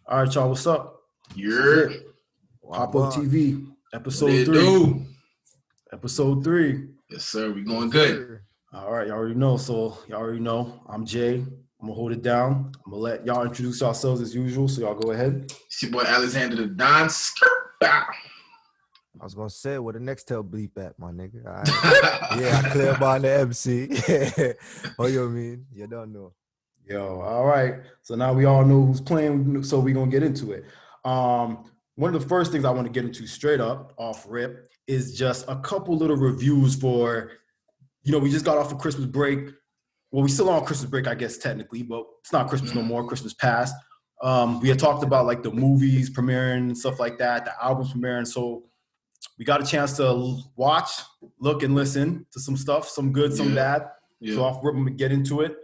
All right, y'all, what's up? This is You're it. PopUpTv, episode what it 3. do? Episode 3. Yes, sir. We going good. All right, y'all already know. So y'all already know. I'm Jay. I'm gonna hold it down. I'm gonna let y'all introduce yourselves as usual. So y'all go ahead. It's your boy Alexander the Don. I was gonna say where the next tail bleep at, my nigga. All right. Yeah, I clear by the MC. Oh, you mean? You don't know. Yo, all right. So now we all know who's playing. So we're gonna get into it. One of the first things I want to get into straight up off rip is just a couple little reviews for, we just got off of Christmas break. Well, we still on Christmas break, I guess, technically, but it's not Christmas no more. Christmas passed. We had talked about like the movies premiering and stuff like that, the albums premiering. So we got a chance to watch, look, and listen to some stuff, some good, some bad. Yeah. So off rip, I'm gonna get into it.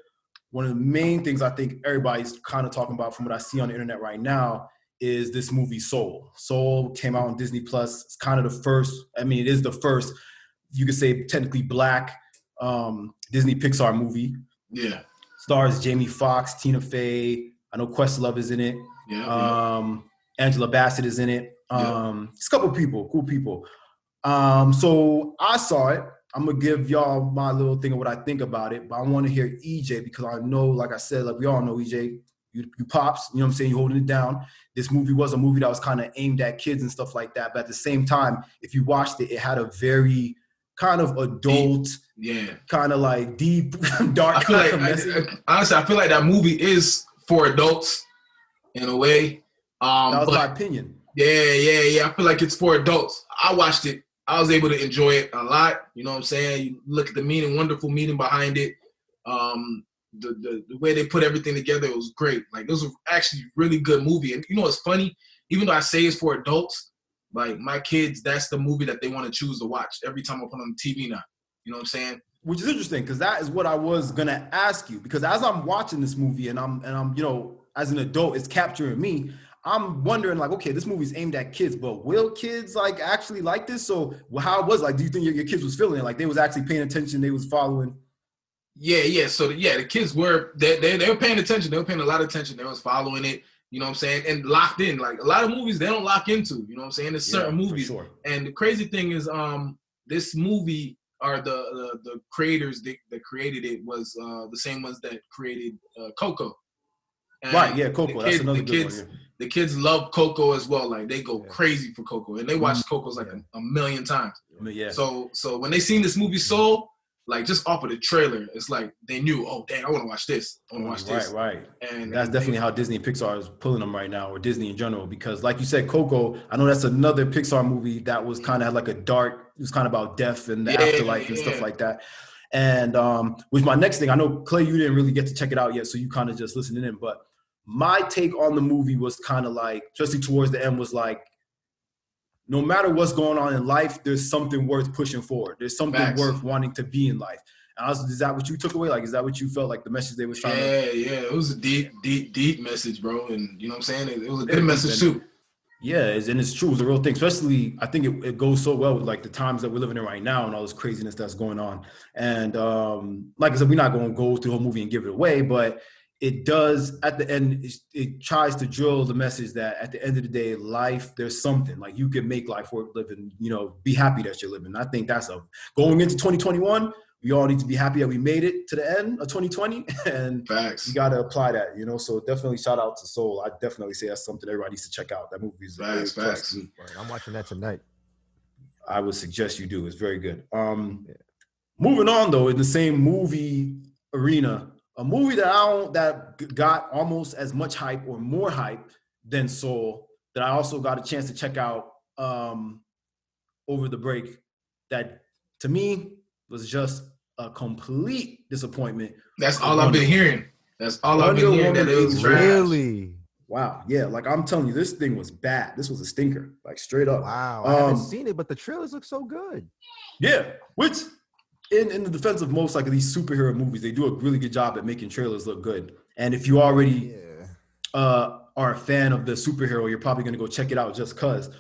One of the main things I think everybody's kind of talking about from what I see on the internet right now is this movie Soul. Soul came out on Disney Plus. It's kind of the first, it is the first, you could say technically black Disney Pixar movie. Yeah. Stars Jamie Foxx, Tina Fey. I know Questlove is in it. Yeah. Angela Bassett is in it. It's a couple people, cool people. So I saw it. I'm going to give y'all my little thing of what I think about it, but I want to hear EJ because I know, like I said, like we all know EJ, you pops, you know what I'm saying? You're holding it down. This movie was a movie that was kind of aimed at kids and stuff like that. But at the same time, if you watched it, it had a very kind of adult, kind of like deep, dark kind of message. Honestly, I feel like that movie is for adults in a way. That was my opinion. Yeah. I feel like it's for adults. I watched it. I was able to enjoy it a lot. You know what I'm saying? You look at the wonderful meaning behind it. The way they put everything together, it was great. Like, it was actually a really good movie. And you know what's funny? Even though I say it's for adults, like my kids, that's the movie that they want to choose to watch every time I put on the TV now. You know what I'm saying? Which is interesting because that is what I was gonna ask you. Because as I'm watching this movie and I'm as an adult, it's capturing me. I'm wondering, like, okay, this movie's aimed at kids, but will kids like actually like this? So how it was like? Do you think your kids was feeling it? Like they was actually paying attention? They was following? Yeah. So the kids were they were paying attention. They were paying a lot of attention. They was following it. You know what I'm saying? And locked in. Like a lot of movies, they don't lock into. You know what I'm saying? There's certain movies. For sure. And the crazy thing is, this movie are the creators that created it was the same ones that created Coco. And right. Yeah. Coco. That's another good one. Yeah. The kids love Coco as well. Like they go crazy for Coco, and they watch Coco's like a million times. Yeah. So when they seen this movie Soul, like just off of the trailer, it's like they knew, oh dang, I want to watch this. I want to watch this. Right. And that's definitely how Disney and Pixar is pulling them right now, or Disney in general, because like you said, Coco, I know that's another Pixar movie that was kind of had like a dark, it was kind of about death and the afterlife and stuff like that. And which my next thing, I know Clay, you didn't really get to check it out yet, so you kind of just listening in, but my take on the movie was kind of like, especially towards the end, was like, no matter what's going on in life, there's something worth pushing forward. There's something worth wanting to be in life. And is that what you took away? Like, is that what you felt like the message they was trying to? Yeah. It was a deep message, bro. And you know what I'm saying? It was a good message too. Yeah, and it's true. It's a real thing. Especially, I think it goes so well with like the times that we're living in right now and all this craziness that's going on. And like I said, we're not going to go through the whole movie and give it away, but it does at the end, it tries to drill the message that at the end of the day, life, there's something like you can make life worth living, be happy that you're living. I think that's going into 2021, we all need to be happy that we made it to the end of 2020 and Facts. You got to apply that, so definitely shout out to Soul. I definitely say that's something everybody needs to check out. That movie is Facts. I'm watching that tonight. I would suggest you do. It's very good. Moving on though, in the same movie arena, a movie that got almost as much hype or more hype than Soul, that I also got a chance to check out over the break, that to me was just a complete disappointment. That's all I've been hearing. That it was trash. Really? Wow. Yeah, like I'm telling you, this thing was bad. This was a stinker, like straight up. Wow. I haven't seen it, but the trailers look so good. Yeah, which in the defense of most like these superhero movies, they do a really good job at making trailers look good. And if you already are a fan of the superhero, you're probably gonna go check it out just cause.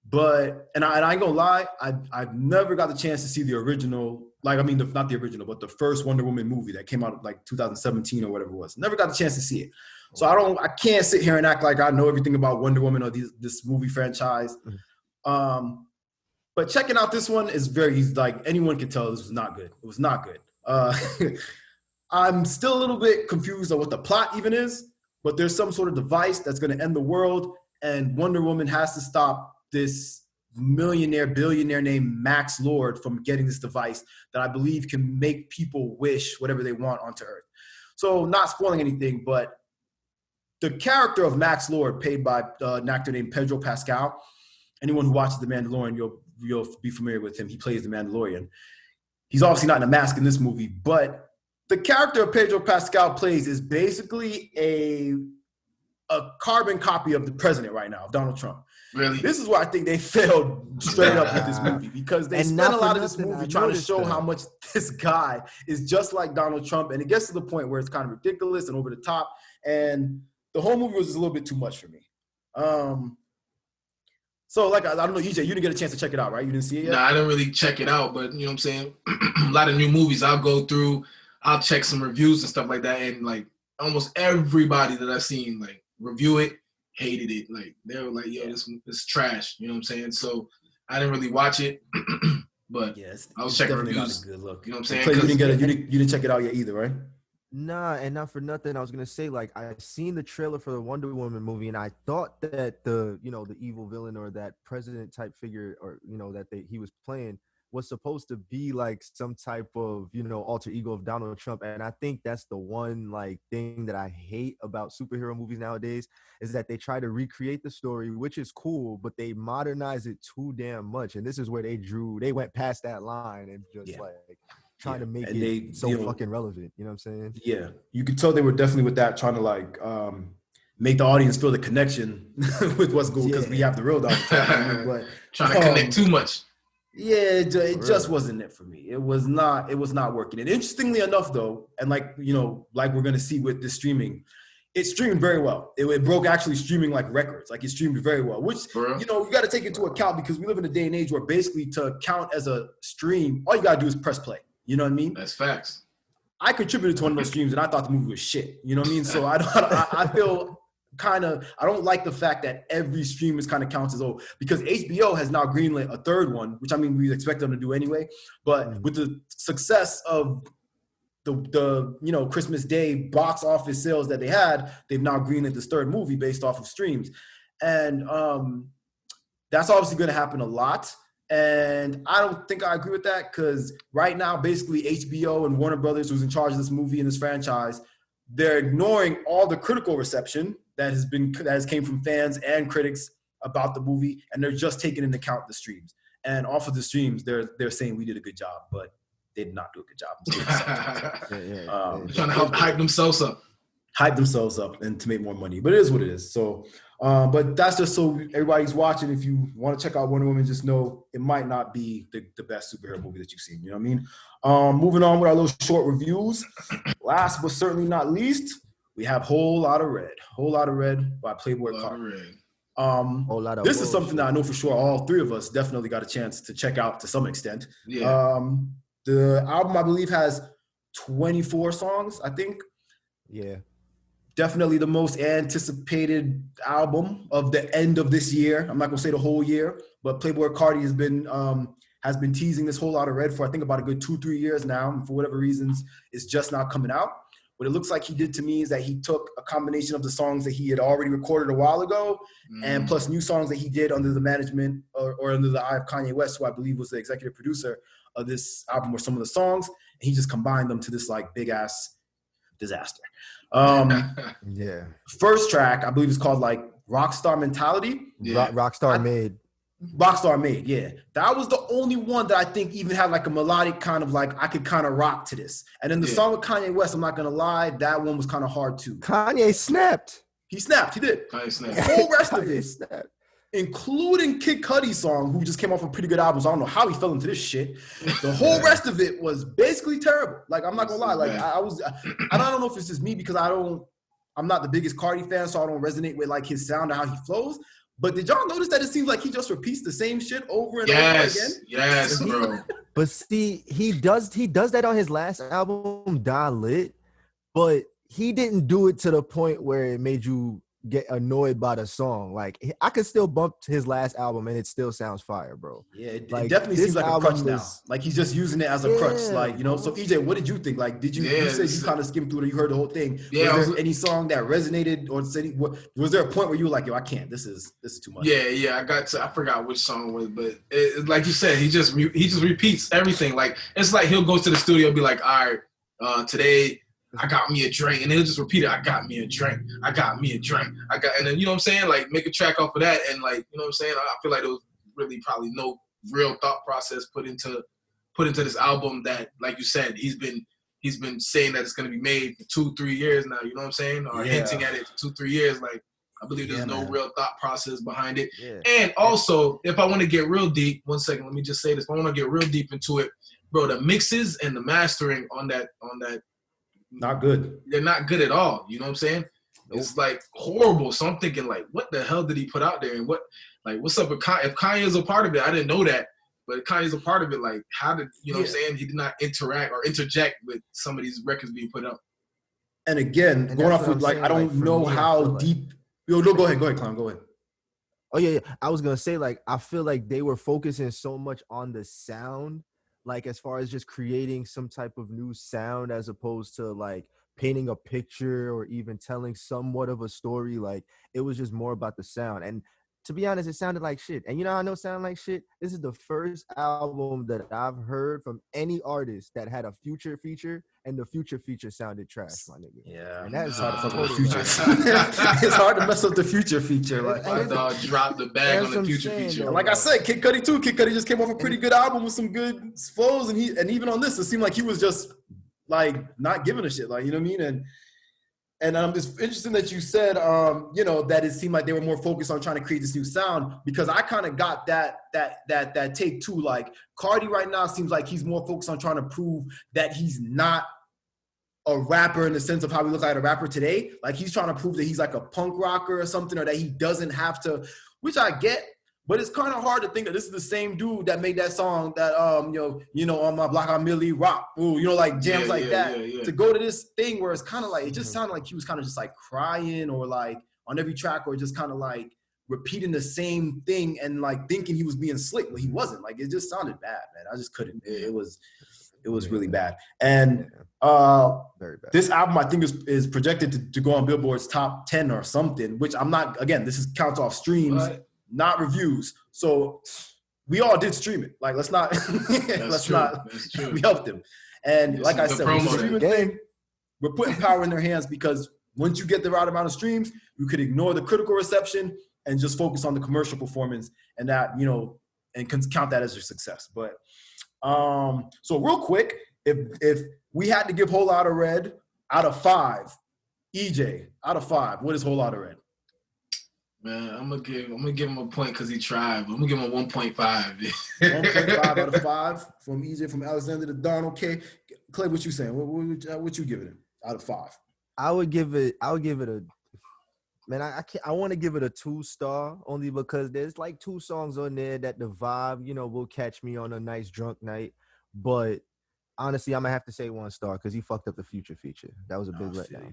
But I ain't gonna lie, I've never got the chance to see the original. Like not the original, but the first Wonder Woman movie that came out like 2017 or whatever it was. Never got the chance to see it. So I can't sit here and act like I know everything about Wonder Woman or this movie franchise. But checking out this one is very easy. Like, anyone can tell this was not good. It was not good. I'm still a little bit confused on what the plot even is, but there's some sort of device that's going to end the world, and Wonder Woman has to stop this billionaire named Max Lord from getting this device that I believe can make people wish whatever they want onto Earth. So, not spoiling anything, but the character of Max Lord, played by an actor named Pedro Pascal, anyone who watches The Mandalorian, you'll be familiar with him. He plays the Mandalorian. He's obviously not in a mask in this movie, but the character of Pedro Pascal plays is basically a carbon copy of the president right now, of Donald Trump. Really? This is why I think they failed straight up with this movie, because they spent a lot of this movie trying to show how much this guy is just like Donald Trump, and it gets to the point where it's kind of ridiculous and over the top, and the whole movie was just a little bit too much for me. So, like, I don't know, EJ, you didn't get a chance to check it out, right? You didn't see it yet? Nah, I didn't really check it out, but you know what I'm saying? A lot of new movies I'll go through, I'll check some reviews and stuff like that, and like almost everybody that I've seen like review it, hated it. Like, they were like, yo, this is trash, you know what I'm saying? So I didn't really watch it, but yeah, I was checking reviews. Not a good look. You know what I'm saying? Clay, you didn't check it out yet either, right? Nah, and not for nothing, I was gonna say, like, I seen the trailer for the Wonder Woman movie, and I thought that the evil villain or that president type figure, or that he was playing, was supposed to be like some type of alter ego of Donald Trump. And I think that's the one like thing that I hate about superhero movies nowadays, is that they try to recreate the story, which is cool, but they modernize it too damn much. And this is where they went past that line and just trying to make it fucking relevant. You know what I'm saying? Yeah. You could tell they were definitely with that, trying to like make the audience feel the connection with what's going, because we have the real Donald Trump. But trying to connect too much. Yeah, it just wasn't it for me. It was not working. And interestingly enough, though, and like we're gonna see with this streaming, it streamed very well. It broke actually streaming like records. Like, it streamed very well, which you got to take into account, because we live in a day and age where basically to count as a stream, all you gotta do is press play. You know what I mean? That's facts. I contributed to one of those streams, and I thought the movie was shit. You know what I mean? So I feel I don't like the fact that every stream is kind of counts as because HBO has now greenlit a third one, which I mean we expect them to do anyway. But with the success of the Christmas Day box office sales that they had, they've now greenlit this third movie based off of streams, and that's obviously going to happen a lot. And I don't think I agree with that, because right now, basically HBO and Warner Brothers, who's in charge of this movie and this franchise, they're ignoring all the critical reception that has came from fans and critics about the movie, and they're just taking into account the streams. And off of the streams, they're saying we did a good job, but they did not do a good job. Trying to hype themselves up and to make more money. But it is what it is. So, but that's just so everybody's watching. If you want to check out Wonder Woman, just know it might not be the best superhero movie that you've seen. You know what I mean? Moving on with our little short reviews. Last but certainly not least, we have Whole Lotta Red. Whole Lotta Red by Playboi Carti. This is something that I know for sure all three of us definitely got a chance to check out to some extent. Yeah. The album, I believe, has 24 songs, I think. Yeah. Definitely the most anticipated album of the end of this year. I'm not gonna say the whole year, but Playboi Carti has been teasing this Whole Lotta Red for I think about a good 2-3 years now, and for whatever reasons, it's just not coming out. What it looks like he did to me is that he took a combination of the songs that he had already recorded a while ago, and plus new songs that he did under the management or under the eye of Kanye West, who I believe was the executive producer of this album, or some of the songs, and he just combined them to this like big ass disaster. First track, I believe, is called like Rockstar Mentality. Rockstar Made. Rockstar Made, yeah. That was the only one that I think even had like a melodic kind of like, I could kind of rock to this. And then the song with Kanye West, I'm not going to lie, that one was kind of hard too. Kanye snapped. He snapped, he did. Kanye snapped. The whole rest of it, including Kid Cudi's song, who just came off a pretty good album, so I don't know how he fell into this shit. The whole rest of it was basically terrible. Like, I'm not going to lie. Like, I don't know if it's just me, because I'm not the biggest Carti fan, so I don't resonate with like his sound or how he flows. But did y'all notice that it seems like he just repeats the same shit over and over again? Yes, bro. But see, he does that on his last album, Die Lit. But he didn't do it to the point where it made you get annoyed by the song. Like, I could still bump his last album and it still sounds fire, bro. Yeah, it Like, definitely this seems like a crutch album now. is- Like he's just using it as a crutch. Yeah, Like, you know, so bro. EJ, what did you think? Like, did you, you said you kind of skimmed through it, you heard the whole thing. Yeah, was there any song that resonated or said, was there a point where you were like, yo, I can't, this is too much? Yeah, I forgot which song it was, but like you said, he just repeats everything. Like, it's like he'll go to the studio and be like, all right, today I got me a drink, and he'll just repeat it. I got me a drink. I got me a drink. And then, you know what I'm saying? Like, make a track off of that, and like, you know what I'm saying? I feel like there was really probably no real thought process put into this album that, like you said, he's been saying that it's gonna be made for 2-3 years now. You know what I'm saying? Or hinting at it for 2-3 years. Like, I believe there's no real thought process behind it. Yeah. And also, if I want to get real deep, one second, let me just say this. If I want to get real deep into it, bro, the mixes and the mastering on that. Not good. They're not good at all. You know what I'm saying? Nope. It's like horrible. So I'm thinking, like, what the hell did he put out there? And what's up with Kanye? If Kanye is a part of it, I didn't know that. But if Kanye's a part of it, like, how did, you know what I'm saying? He did not interact or interject with some of these records being put out. And again, going off with, like, I don't know how deep. Yo, no, go ahead, Clown, go ahead. Oh, yeah. I was going to say, like, I feel like they were focusing so much on the sound, like, as far as just creating some type of new sound as opposed to, like, painting a picture or even telling somewhat of a story. Like, it was just more about the sound. And to be honest, it sounded like shit. And you know how I know it sounded like shit? This is the first album that I've heard from any artist that had a Future feature, and the Future feature sounded trash, my nigga. Yeah, and that's hard to fuck with the Future. It's hard to mess up the Future feature. Like, my dog dropped the bag on the Future feature. And like I said, Kid Cudi too. Kid Cudi just came off a pretty good album with some good flows, and even on this, it seemed like he was just like not giving a shit. Like, you know what I mean? And it's interesting that you said, you know, that it seemed like they were more focused on trying to create this new sound, because I kind of got that take too. Like, Carti right now seems like he's more focused on trying to prove that he's not a rapper in the sense of how we look like a rapper today. Like, he's trying to prove that he's like a punk rocker or something, or that he doesn't have to, which I get. But it's kind of hard to think that this is the same dude that made that song that you know, on my block I'm Millie Rock, ooh, you know, like jams that. To go to this thing where it's kind of like, it just sounded like he was kind of just like crying, or like on every track, or just kind of like repeating the same thing and like thinking he was being slick, but he wasn't. Like, it just sounded bad, man. I just couldn't. It was really bad. And very bad. This album, I think, is projected to go on Billboard's top 10 or something, which I'm not, again, this is counts off streams, not reviews. So we all did stream it. Like, let's not, we helped him. And like I said, with the streaming thing, we're putting power in their hands, because once you get the right amount of streams, you could ignore the critical reception and just focus on the commercial performance, and that, you know, and count that as your success. But so real quick, if we had to give Whole Lotta Red out of 5, EJ, out of 5, what is Whole Lotta Red? Man, I'm gonna give him a point because he tried. But I'm gonna give him a 1.5. 1.5 out of 5 from EJ, from Alexander to Don. Okay, Clay, what you saying? What you giving it out of 5? I would give it a. Man, I want to give it a 2-star, only because there's like 2 songs on there that the vibe, you know, will catch me on a nice drunk night. But honestly, I'm gonna have to say 1 star because he fucked up the Future feature. That was a big letdown.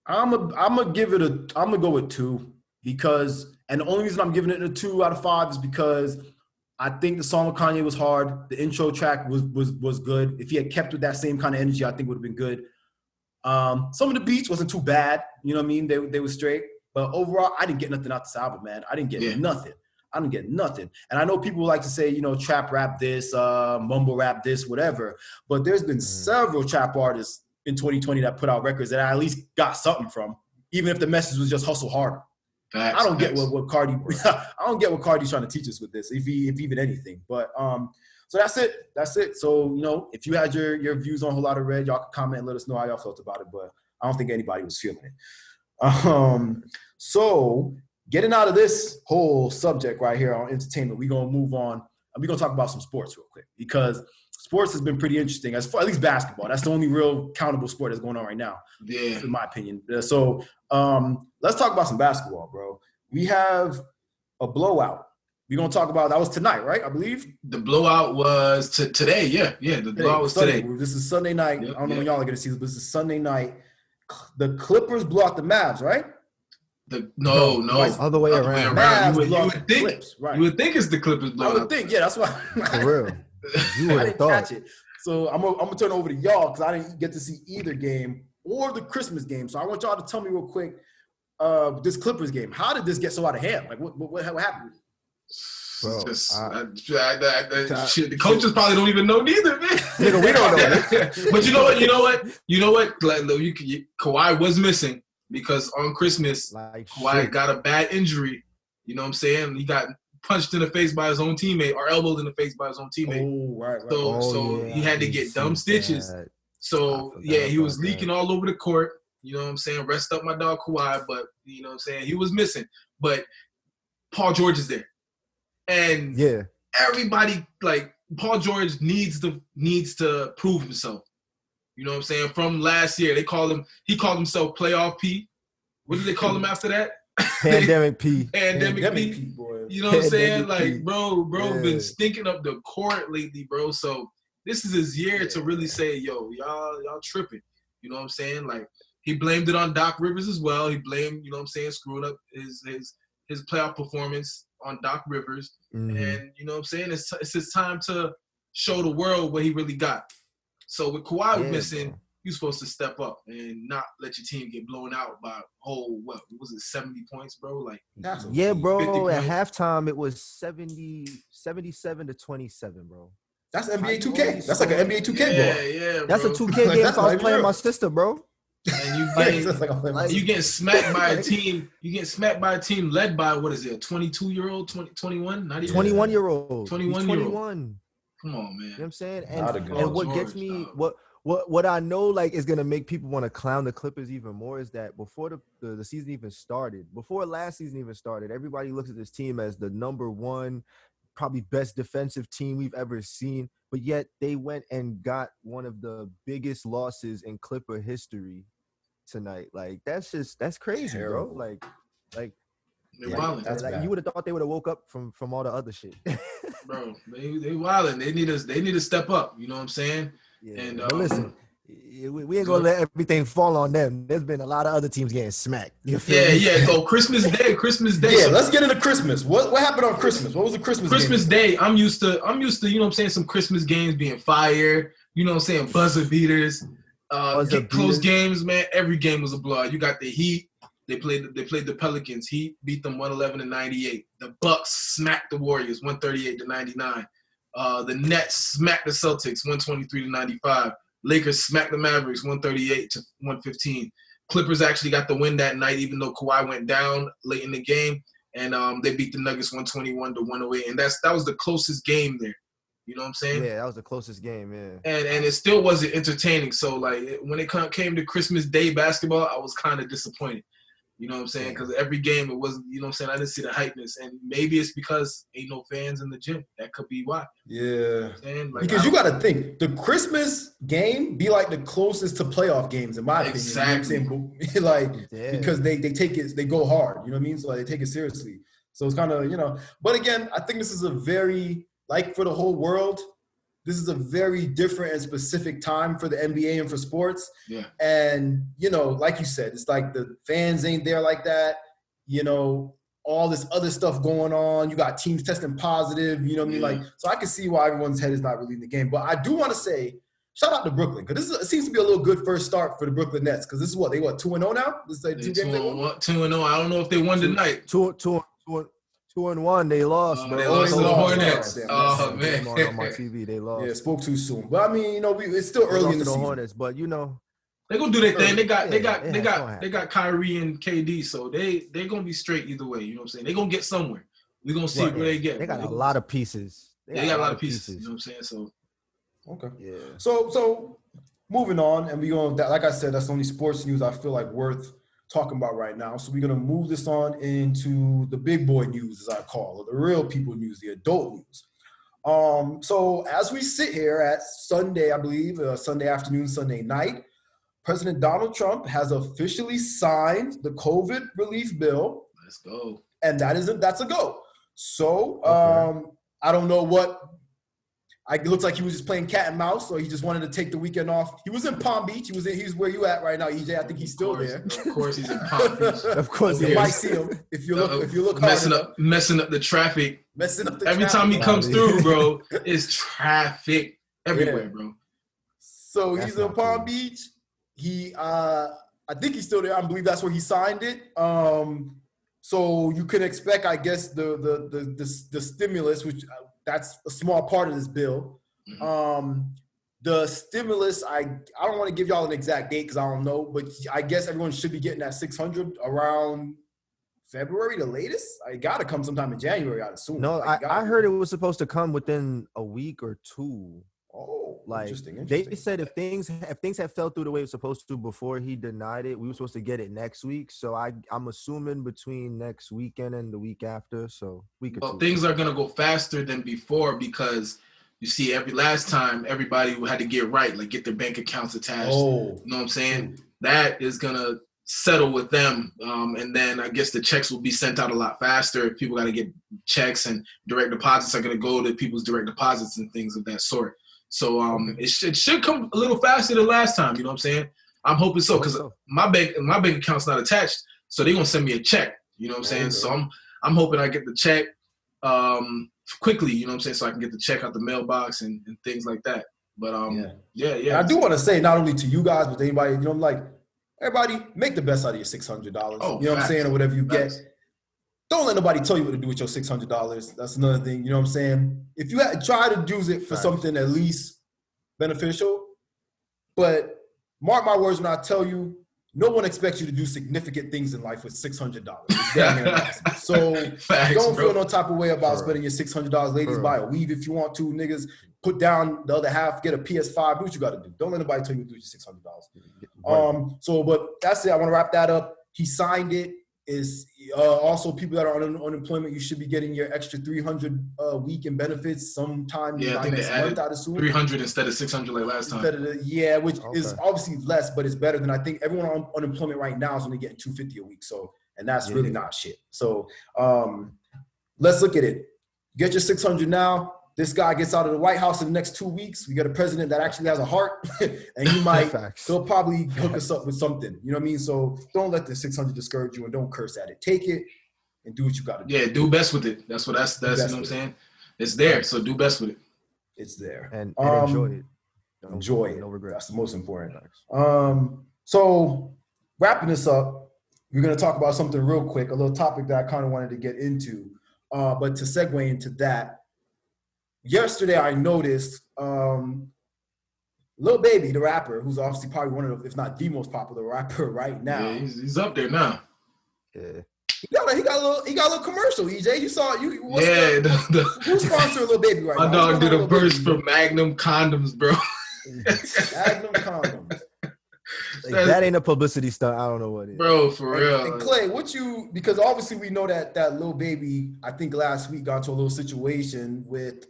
I'm gonna go with 2, because, and the only reason I'm giving it a 2 out of 5 is because I think the song with Kanye was hard. The intro track was good. If he had kept with that same kind of energy, I think it would have been good. Some of the beats wasn't too bad. You know what I mean? They were straight. But overall, I didn't get nothing out this album, man. I didn't get nothing. I didn't get nothing. And I know people like to say, you know, trap rap this, mumble rap this, whatever. But there's been several trap artists in 2020 that put out records that I at least got something from, even if the message was just hustle harder. I don't get what Carti. I don't get what Carti's trying to teach us with this, if even anything. But so that's it. So, you know, if you had your views on Whole Lotta Red, y'all can comment and let us know how y'all felt about it. But I don't think anybody was feeling it. So getting out of this whole subject right here on entertainment, we're gonna move on and we're gonna talk about some sports real quick, because sports has been pretty interesting, as far, at least basketball. That's the only real countable sport that's going on right now, in my opinion. So let's talk about some basketball, bro. We have a blowout. We're gonna talk about that was tonight, right? I believe the blowout was today. Yeah. The blowout was Sunday. today. This is Sunday night. Yep, I don't know when y'all are gonna see this, but this is Sunday night. The Clippers blew out the Mavs, right? No. Other way around. Mavs You would think Clips, right? You would think it's the Clippers blowout. I would think, yeah. That's why. For real. You I would have didn't thought. catch it. So I'm gonna turn it over to y'all because I didn't get to see either game or the Christmas game. So I want y'all to tell me real quick, this Clippers game. How did this get so out of hand? Like what happened? Bro, The coaches probably don't even know neither, man. Nigga, we don't know. But you know what? Like, Kawhi was missing because on Christmas, Like Kawhi shit. got a bad injury. You know what I'm saying? He got punched in the face by his own teammate or elbowed in the face by his own teammate. Oh, right. So he had to get dumb stitches. That. So, I yeah, he forgot was about leaking that. all over the court. You know what I'm saying? Rest up my dog Kawhi, but you know what I'm saying? He was missing. But Paul George is there. And Yeah. everybody, like, Paul George needs to prove himself. You know what I'm saying? From last year, he called himself Playoff P. What did they call him after that? Pandemic P. Pandemic P. boy. You know what I'm saying? Pandemic P. Like, bro, Yeah. been stinking up the court lately, bro. So this is his year to really say, yo, y'all tripping. You know what I'm saying? Like, he blamed it on Doc Rivers as well. He blamed, you know what I'm saying, screwing up his playoff performance on Doc Rivers. Mhm. And, you know what I'm saying, it's his time to show the world what he really got. So with Kawhi missing, bro. you're supposed to step up and not let your team get blown out by a whole, what was it, 70 points, bro? Like, That's Yeah, 50 bro. At points. halftime, it was 77 to 27, bro. That's NBA I 2K. always That's like an saw- NBA 2K yeah, ball. yeah, That's bro. a 2K game. That's So I was like playing real. my sister, bro. And you That's like I'm playing Like, you getting smacked by a team. You getting smacked by a team led by, what is it, a 22-year-old, 21? Not even 21-year-old. 21-year-old. 21. Come on, man. You know what I'm saying? Not a And, good and one. what gets George, me, dog. what I know like is gonna make people want to clown the Clippers even more is that before the season even started, before last season even started, everybody looks at this team as the number one, probably best defensive team we've ever seen. But yet they went and got one of the biggest losses in Clipper history tonight. Like that's crazy, Terrible. bro. Like They're wilding, That's like bad. you would have thought they would have woke up from all the other shit. bro. They wilding. They need to step up. You know what I'm saying? Yeah, And, but listen, we ain't gonna let everything fall on them. There's been a lot of other teams getting smacked. You feel me? Yeah. So Christmas Day. Yeah, let's get into Christmas. What happened on Christmas? What was the Christmas game? Day. I'm used to, you know what I'm saying, some Christmas games being fire. You know what I'm saying, buzzer beaters. Buzzer Close beaters. games, man. Every game was a blowout. You got the Heat. They played the Pelicans. Heat beat them 111-98. The Bucks smacked the Warriors 138-99. The Nets smacked the Celtics 123-95. Lakers smacked the Mavericks 138-115. Clippers actually got the win that night, even though Kawhi went down late in the game, and they beat the Nuggets 121-108. And that was the closest game there. You know what I'm saying? Yeah, that was the closest game. Yeah. And it still wasn't entertaining. So like when it came to Christmas Day basketball, I was kind of disappointed. You know what I'm saying? Because every game it wasn't. You know what I'm saying? I didn't see the hypeness, and maybe it's because ain't no fans in the gym. That could be why. Yeah. You know what I'm saying? Like, Because you got to think, the Christmas game be like the closest to playoff games, in my opinion. You know what I'm saying? Like, Yeah. because they take it, they go hard. You know what I mean? So like, they take it seriously. So it's kind of, you know. But again, I think this is a very, like for the whole world, this is a very different and specific time for the NBA and for sports. Yeah. And, you know, like you said, it's like the fans ain't there like that. You know, all this other stuff going on. You got teams testing positive. You know what I mean? Yeah. Like, so I can see why everyone's head is not really in the game. But I do want to say, shout out to Brooklyn, because it seems to be a little good first start for the Brooklyn Nets. Because this is what, they 2-0 now? This is like They 2 games they won? 2-0. I don't know if they won tonight. 2-1. They lost, bro. They lost to the Hornets. Damn, Oh man. On my TV, they lost. Yeah, spoke too soon. But I mean, you know, it's still They early lost in the to the season. Hornets, but you know, They're gonna do their thing. They Yeah, it's gonna got Kyrie and KD, so they're gonna be straight either way. You know what I'm saying? They're gonna get somewhere. We're gonna see Right. where they get. they got a lot of pieces. They got a lot of pieces. You know what I'm saying? So Okay. Yeah. So moving on, and we're going to, like I said, that's the only sports news I feel like worth talking about right now. So we're going to move this on into the big boy news, as I call it, the real people news, the adult news. So as we sit here at Sunday, I believe, Sunday afternoon, Sunday night, President Donald Trump has officially signed the COVID relief bill, let's go. and that's a go. So I don't know what. It looks like he was just playing cat and mouse, or he just wanted to take the weekend off. He was in Palm Beach. He's where you at right now, EJ. I think he's still there. Of course, he's in Palm Beach. Of course, you might see him if you look messing up the traffic. Every time he comes through, bro, it's traffic everywhere, bro. So he's in Palm Beach. I think he's still there. I believe that's where he signed it. So you can expect, I guess, the stimulus, which that's a small part of this bill. Mm-hmm. The stimulus, I don't want to give y'all an exact date because I don't know, but I guess everyone should be getting that $600 around February, the latest. I got to come sometime in January, I'd assume. No, I heard it was supposed to come within a week or two. Oh, like interesting. They said if things had fell through the way it was supposed to before he denied it, we were supposed to get it next week. So I'm assuming between next weekend and the week after. So things are gonna go faster than before because you see, last time everybody had to get right, like get their bank accounts attached. Oh, you know what I'm saying? That is gonna settle with them, and then I guess the checks will be sent out a lot faster. People got to get checks, and direct deposits are gonna go to people's direct deposits and things of that sort. So it should come a little faster than last time. You know what I'm saying? I'm hoping so because my bank account's not attached, so they're gonna send me a check. You know what I'm saying? Okay. So I'm hoping I get the check quickly. You know what I'm saying? So I can get the check out the mailbox and things like that. But yeah. And I do want to say not only to you guys, but to anybody, you know, I'm like, everybody make the best out of your $600. Oh, you know what I'm saying, or whatever you get. Don't let nobody tell you what to do with your $600. That's another thing. You know what I'm saying? If you try to use it for something at least beneficial, but mark my words when I tell you, no one expects you to do significant things in life with $600. It's damn near impossible. So don't feel no type of way about spending your $600. Ladies, buy a weave if you want to. Niggas, put down the other half, get a PS5, do what you got to do. Don't let nobody tell you to do your $600. But that's it. I want to wrap that up. He signed it. Is also people that are on unemployment, you should be getting your extra $300 week in benefits sometime next month, I'd assume. 300 instead of 600 like last time. Which is obviously less, but it's better than I think everyone on unemployment right now is only getting $250 a week. So, and that's really not shit. So let's look at it. Get your $600 now. This guy gets out of the White House in the next 2 weeks. We got a president that actually has a heart, and he'll probably hook us up with something. You know what I mean? So don't let the $600 discourage you, and don't curse at it. Take it and do what you got to do. Yeah, do best with it. That's you know what I'm saying? It's there, so do best with it. It's there. And enjoy it. Enjoy it. No regrets. That's the most important. So wrapping this up, we're going to talk about something real quick, a little topic that I kind of wanted to get into. But to segue into that, yesterday, I noticed Lil Baby, the rapper, who's obviously probably one of the, if not the most popular rapper right now. Yeah, he's up there now. Yeah, he got a little commercial. EJ, you saw who's sponsoring Lil Baby right now? My dog did a verse for Magnum condoms, bro. Magnum condoms. Like, that ain't a publicity stunt. I don't know what it is. Bro, for real. And Clay, because obviously we know that Lil Baby, I think last week got into a little situation with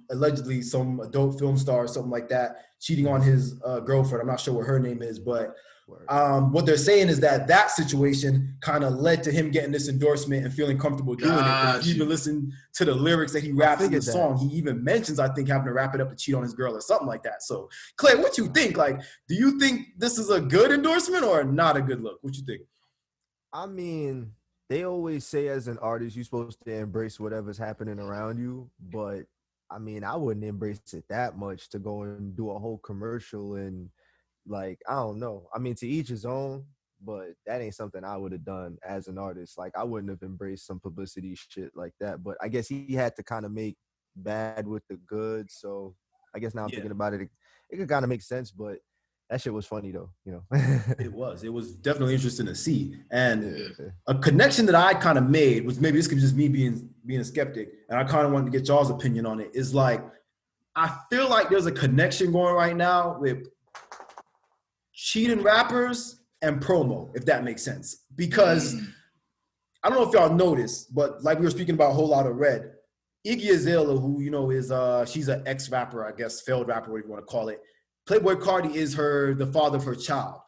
allegedly some adult film star or something like that cheating on his girlfriend. I'm not sure what her name is, but what they're saying is that situation kind of led to him getting this endorsement and feeling comfortable doing it. If you even listen to the lyrics that he raps in the song, he even mentions, I think, having to wrap it up to cheat on his girl or something like that. So, Clay, what you think? Like, do you think this is a good endorsement or not a good look? What you think? I mean, they always say as an artist, you're supposed to embrace whatever's happening around you. But, I mean, I wouldn't embrace it that much to go and do a whole commercial and, like, I don't know. I mean, to each his own, but that ain't something I would have done as an artist. Like, I wouldn't have embraced some publicity shit like that. But I guess he had to kind of make bad with the good. So I guess now I'm thinking about it, it could kind of make sense. But that shit was funny, though, you know. It was definitely interesting to see. And a connection that I kind of made, which maybe this could just me being a skeptic, and I kind of wanted to get y'all's opinion on it, is like, I feel like there's a connection going right now with cheating rappers and promo, if that makes sense. Because I don't know if y'all noticed, but like we were speaking about Lotta Red, Iggy Azalea, who, you know, is she's an ex-rapper, I guess, failed rapper, whatever you want to call it. Playboi Carti is the father of her child.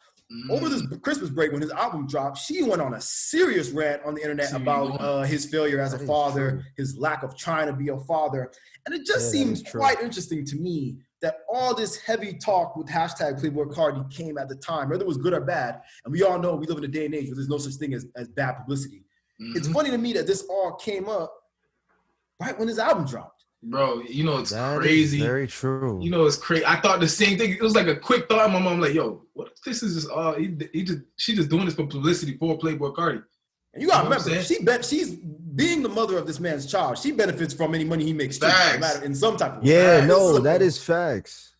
over this Christmas break when his album dropped, she went on a serious rant on the internet about his failure as a father, his lack of trying to be a father. And it just seems quite interesting to me that all this heavy talk with hashtag Playboi Carti came at the time, whether it was good or bad. And we all know we live in a day and age where there's no such thing as bad publicity. It's funny to me that this all came up right when his album dropped. Bro, you know, it's crazy. Very true. You know, it's crazy. I thought the same thing. It was like a quick thought in my mom, like, yo, what if this is just all, she just doing this for publicity for Playboi Carti. And you gotta remember, she's being the mother of this man's child. She benefits from any money he makes too, no matter, in some type of way. Yeah, no, that is facts.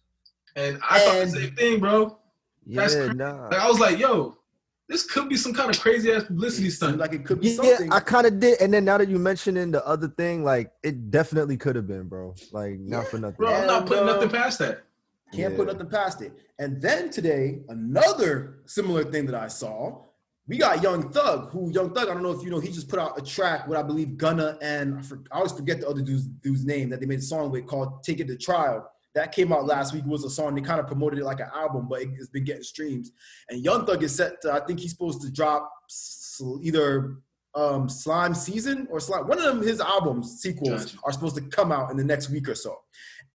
And I thought the same thing, bro. That's yeah, crazy. nah. Like, I was like, yo, this could be some kind of crazy ass publicity stunt. Like it could be something. Yeah, I kind of did. And then now that you mentioning the other thing, like it definitely could have been, bro. Like not for nothing. Bro, I'm not putting nothing past that. Can't put nothing past it. And then today, another similar thing that I saw, we got Young Thug, I don't know if you know, he just put out a track with, I believe, Gunna and I always forget the other dude's name that they made a song with called Take It to Trial. That came out last week. It was a song. They kind of promoted it like an album, but it's been getting streams. And Young Thug is set to, I think he's supposed to drop either Slime Season or Slime. One of them, his albums, sequels, are supposed to come out in the next week or so.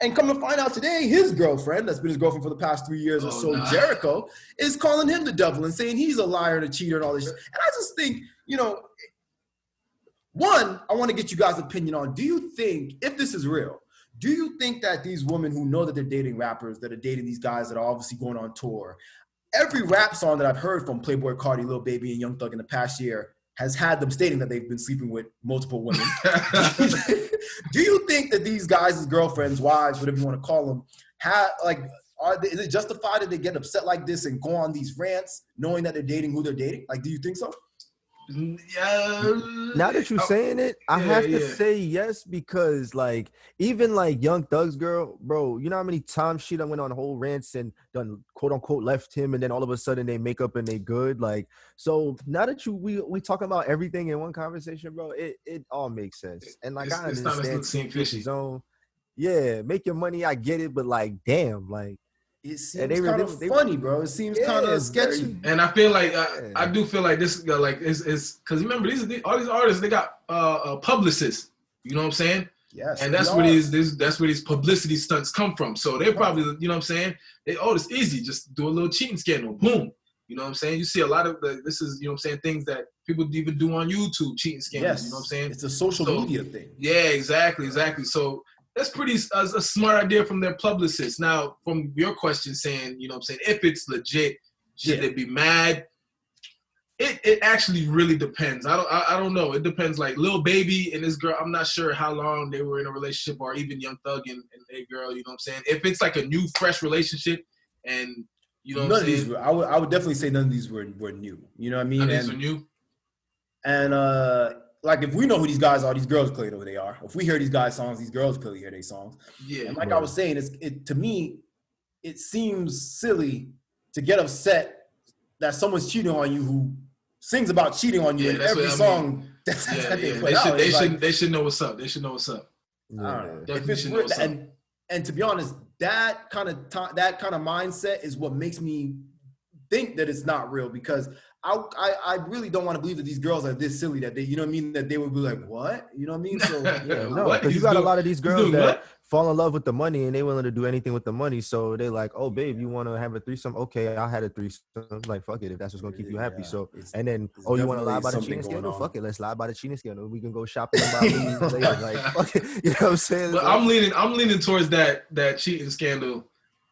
And come to find out today, his girlfriend, that's been his girlfriend for the past 3 years or so, Jericho, is calling him the devil and saying he's a liar and a cheater and all this. And I just think, you know, one, I want to get you guys' opinion on, do you think, if this is real, do you think that these women who know that they're dating rappers, that are dating these guys that are obviously going on tour, every rap song that I've heard from Playboi Carti, Lil Baby, and Young Thug in the past year has had them stating that they've been sleeping with multiple women? Do you think that these guys' girlfriends, wives, whatever you want to call them, is it justified that they get upset like this and go on these rants knowing that they're dating who they're dating? Like, do you think so? Yeah. Now that you're saying it, I have to say yes, because like even like Young Thug's girl, bro, you know how many times she done went on whole rants and done quote unquote left him, and then all of a sudden they make up and they good. Like, so now that we talking about everything in one conversation, bro, it all makes sense. And like I understand his own. Yeah, make your money, I get it, but like damn, like it seems kind of funny, bro. It seems kind of sketchy. And I feel like I do feel like this like is because remember all these artists, they got publicists. You know what I'm saying? Yes. And that's where these publicity stunts come from. So they're probably, you know what I'm saying? It's easy, just do a little cheating scandal, boom. You know what I'm saying? You see a lot of this is, you know what I'm saying, things that people even do on YouTube, cheating scandals. Yes. You know what I'm saying? It's a social media thing. Yeah, exactly. So that's pretty a smart idea from their publicist. Now, from your question saying, you know what I'm saying, if it's legit, should they be mad? It actually really depends. I don't know. It depends. Like Lil Baby and this girl, I'm not sure how long they were in a relationship, or even Young Thug and a girl, you know what I'm saying? If it's like a new, fresh relationship and, you know what I'm saying? I would definitely say none of these were new. You know what I mean? None of these were new? And, like, if we know who these guys are, these girls clearly know who they are. If we hear these guys' songs, these girls clearly hear their songs. Yeah. And like I was saying, to me, it seems silly to get upset that someone's cheating on you who sings about cheating on you in every song that they put out. They should know what's up. They should know what's up. Definitely should know what's up. And to be honest, that kind of mindset is what makes me think that it's not real, because I really don't want to believe that these girls are this silly that they, you know what I mean, that they would be like, what? You know what I mean? So because you got a lot of these girls that fall in love with the money and they willing to do anything with the money. So they're like, oh babe, you want to have a threesome? Okay, I had a threesome. Like, fuck it, if that's what's gonna keep you happy. So and then you want to lie about the cheating scandal? Fuck it, let's lie about the cheating scandal. We can go shopping and buy later. Like, fuck it, you know what I'm saying? But I'm leaning towards that cheating scandal.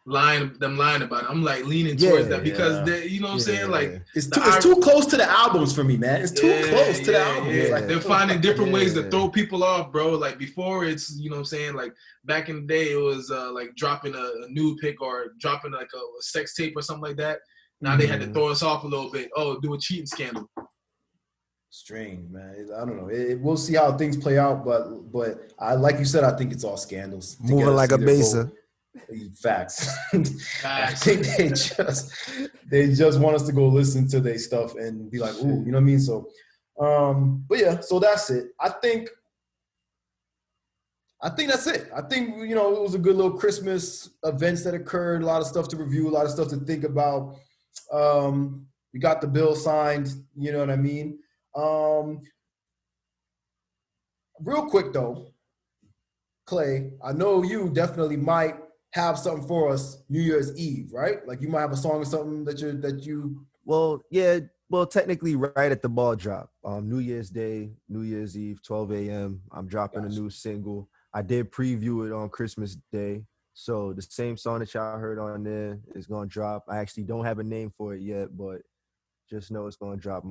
Lying about it. I'm like leaning towards that because they, you know what I'm saying? Like it's too close to the albums for me, man. It's too close to the albums. Yeah. Like, they're finding different ways to throw people off, bro. Like before, it's, you know what I'm saying, like back in the day, it was like dropping a nude pic or dropping like a sex tape or something like that. Now they had to throw us off a little bit. Oh, do a cheating scandal. Strange, man. I don't know. We'll see how things play out, but I, like you said, I think it's all scandals. Moving like a basa. Facts. I think they just want us to go listen to their stuff and be like, ooh, you know what I mean? So, but yeah, so that's it. I think that's it. I think, you know, it was a good little Christmas events that occurred, a lot of stuff to review, a lot of stuff to think about. We got the bill signed. You know what I mean? Real quick though, Clay, I know you definitely might have something for us New Year's Eve, right? Like you might have a song or something that you. Well, yeah. Well, technically, right at the ball drop, New Year's Day, New Year's Eve, 12 a.m. I'm dropping a new single. I did preview it on Christmas Day, so the same song that y'all heard on there is gonna drop. I actually don't have a name for it yet, but just know it's gonna drop.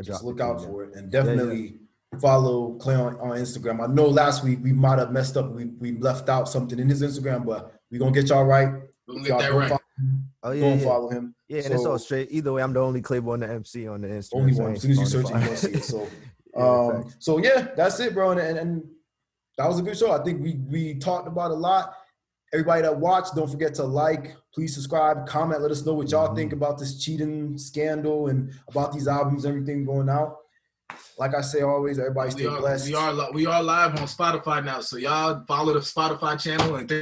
Just look out for it, and definitely follow Clay on Instagram. I know last week we might have messed up. We left out something in his Instagram, but we're gonna get y'all right. We're gonna get that right. Don't follow him. Yeah, and it's all straight. Either way, I'm the only Clayboi on the MC on the Instagram. Only one. As soon as you search it, you're gonna see it. So, so yeah, that's it, bro. And that was a good show. I think we talked about a lot. Everybody that watched, don't forget to like, please subscribe, comment, let us know what y'all think about this cheating scandal and about these albums, everything going out. Like I say always, everybody stay blessed. We are live on Spotify now, so y'all follow the Spotify channel and.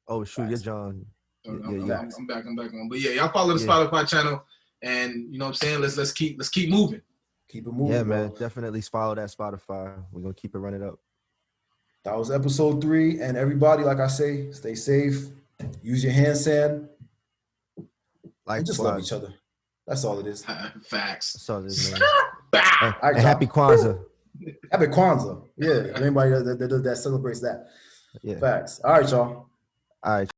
Oh shoot, you're John. I'm back on. But yeah, y'all follow the Spotify channel, and you know what I'm saying. Let's keep moving. Keep it moving. Yeah, man. Bro. Definitely follow that Spotify. We're gonna keep it running up. That was episode 3, and everybody, like I say, stay safe. Use your hand sand. And just love each other. That's all it is. Facts. That's all it is, man. And happy Kwanzaa. Happy Kwanzaa. Yeah, anybody that celebrates that. Yeah. Facts. All right, y'all. All right.